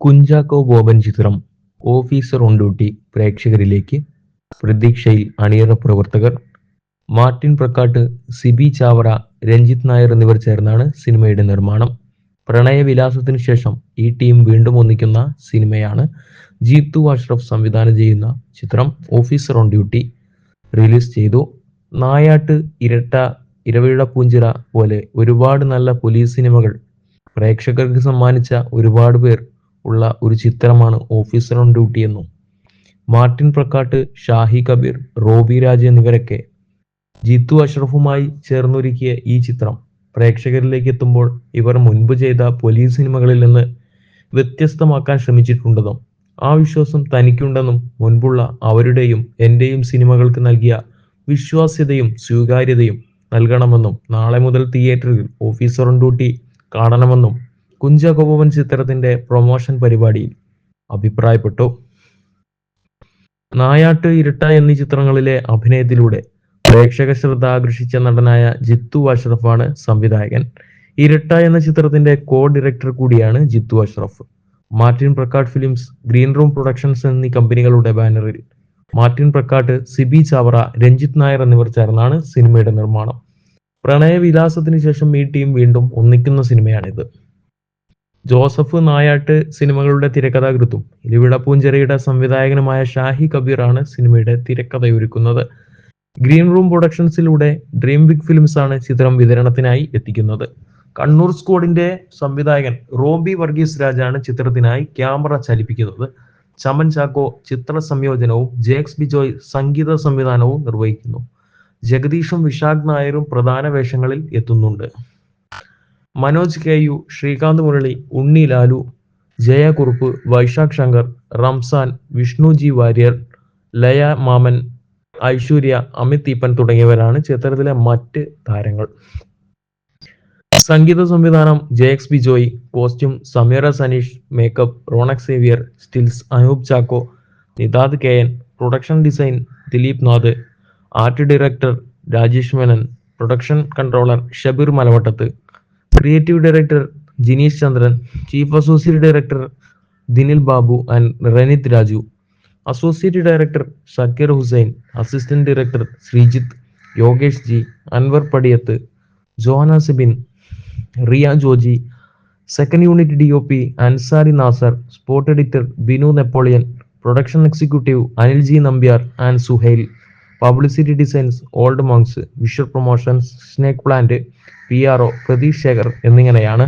കുഞ്ചാക്കോ ബോബൻ ചിത്രം officer on duty പ്രേക്ഷകരിലേക്ക്. പ്രതീക്ഷയിൽ അണിയറ പ്രവർത്തകർ. മാർട്ടിൻ പ്രക്കാട്ട്, സിബി ചാവറ, രഞ്ജിത്ത് നായർ എന്നിവർ ചേർന്നാണ് സിനിമയുടെ നിർമ്മാണം. പ്രണയവിലാസത്തിനു ശേഷം ഈ ടീം വീണ്ടും ഒന്നിക്കുന്ന സിനിമയാണ് ജീത്തു അഷ്റഫ് സംവിധാനം ചെയ്യുന്ന ചിത്രം ഓഫീസർ ഓൺ ഡ്യൂട്ടി. റിലീസ് ചെയ്തു. നായാട്ട്, ഇരട്ട, ഇരവിഴ പൂഞ്ചിറ പോലെ ഒരുപാട് നല്ല പോലീസ് സിനിമകൾ പ്രേക്ഷകർക്ക് സമ്മാനിച്ച ഒരുപാട് പേർ ഉള്ള ഒരു ചിത്രമാണ് ഓഫീസർ ഓൺ ഡ്യൂട്ടി എന്നും മാർട്ടിൻ പ്രക്കാട്ട്, ഷാഹി കബീർ, റോബി രാജ് എന്നിവരൊക്കെ ജിത്തു അഷ്റഫുമായി ചേർന്നൊരുക്കിയ ഈ ചിത്രം പ്രേക്ഷകരിലേക്ക് എത്തുമ്പോൾ ഇവർ മുൻപ് ചെയ്ത പോലീസ് സിനിമകളിൽ നിന്ന് വ്യത്യസ്തമാക്കാൻ ശ്രമിച്ചിട്ടുണ്ടെന്നും ആ വിശ്വാസം തനിക്കുണ്ടെന്നും മുൻപുള്ള അവരുടെയും എന്റെയും സിനിമകൾക്ക് നൽകിയ വിശ്വാസ്യതയും സ്വീകാര്യതയും നൽകണമെന്നും നാളെ മുതൽ തിയേറ്ററിൽ ഓഫീസർ ഓൺ ഡ്യൂട്ടി കാണണമെന്നും കുഞ്ചാക്കോ ബോബൻ ചിത്രത്തിന്റെ പ്രൊമോഷൻ പരിപാടിയിൽ അഭിപ്രായപ്പെട്ടു. നായാട്ട്, ഇരട്ട എന്നീ ചിത്രങ്ങളിലെ അഭിനയത്തിലൂടെ പ്രേക്ഷക ശ്രദ്ധ ആകർഷിച്ച നടനായ ജിത്തു അഷ്റഫാണ് സംവിധായകൻ. ഇരട്ട എന്ന ചിത്രത്തിന്റെ കോ ഡയറക്ടർ കൂടിയാണ് Jithu Ashraf. Martin Prakkat films, green room productions എന്നീ കമ്പനികളുടെ ബാനറിൽ മാർട്ടിൻ പ്രക്കാട്ട്, സിബി ചാവറ, രഞ്ജിത്ത് നായർ എന്നിവർ ചേർന്നാണ് സിനിമയുടെ നിർമ്മാണം. പ്രണയവിലാസത്തിന് ശേഷം ഈ ടീം വീണ്ടും ഒന്നിക്കുന്ന സിനിമയാണിത്. ജോസഫ് നായാട്ട് സിനിമകളുടെ തിരക്കഥാകൃത്തും ഇരവിഴ പൂഞ്ചിറയുടെ സംവിധായകനുമായ ഷാഹി കബീർ ആണ് സിനിമയുടെ തിരക്കഥയൊരുക്കുന്നത്. ഗ്രീൻ റൂം പ്രൊഡക്ഷൻസിലൂടെ ഡ്രീം ബിഗ് ഫിലിംസ് ആണ് ചിത്രം വിതരണത്തിനായി എത്തിക്കുന്നത്. കണ്ണൂർ സ്ക്വാഡിന്റെ സംവിധായകൻ റോബി വർഗീസ് രാജാണ് ചിത്രത്തിനായി ക്യാമറ ചലിപ്പിക്കുന്നത്. ചമൻ ചാക്കോ ചിത്ര സംയോജനവും ജേക്സ് ബിജോയ് സംഗീത സംവിധാനവും നിർവഹിക്കുന്നു. ജഗദീഷും വിശാഖ് നായരും പ്രധാന വേഷങ്ങളിൽ എത്തുന്നുണ്ട്. മനോജ് കെ.യു, ശ്രീകാന്ത് മുരളി, ഉണ്ണി ലാലു, ജയ കുറുപ്പ്, വൈശാഖ് ശങ്കർ, റംസാൻ, വിഷ്ണു ജി വാര്യർ, ലയ മാമൻ, ഐശ്വര്യ, അമിത് തീപ്പൻ തുടങ്ങിയവരാണ് ചിത്രത്തിലെ മറ്റ് താരങ്ങൾ. സംഗീത സംവിധാനം Jakes Bejoy, costume Sameera Sanish, makeup Ronex Xavier, stills Anoop Chacko, Nithad K N, production design Dileep Nath, art director Rajesh Menon, production controller Shabeer Malavattath, creative director Jineesh Chandran, chief associate director Dinil Babu and Ranith Raju, associate director Shakeer Hussain, assistant director Sreejith, Yogesh G, Anwar Padiyath, Johana Sibin, Riya Joji, second unit DOP Ansari Nasar, spot editor Binu Napoleon, production executive Anil G Nambiar and Suhail, publicity designs old monks, visual promotions snake plant, PRO Pratheesh Shekhar എന്നിങ്ങനെയാണ്.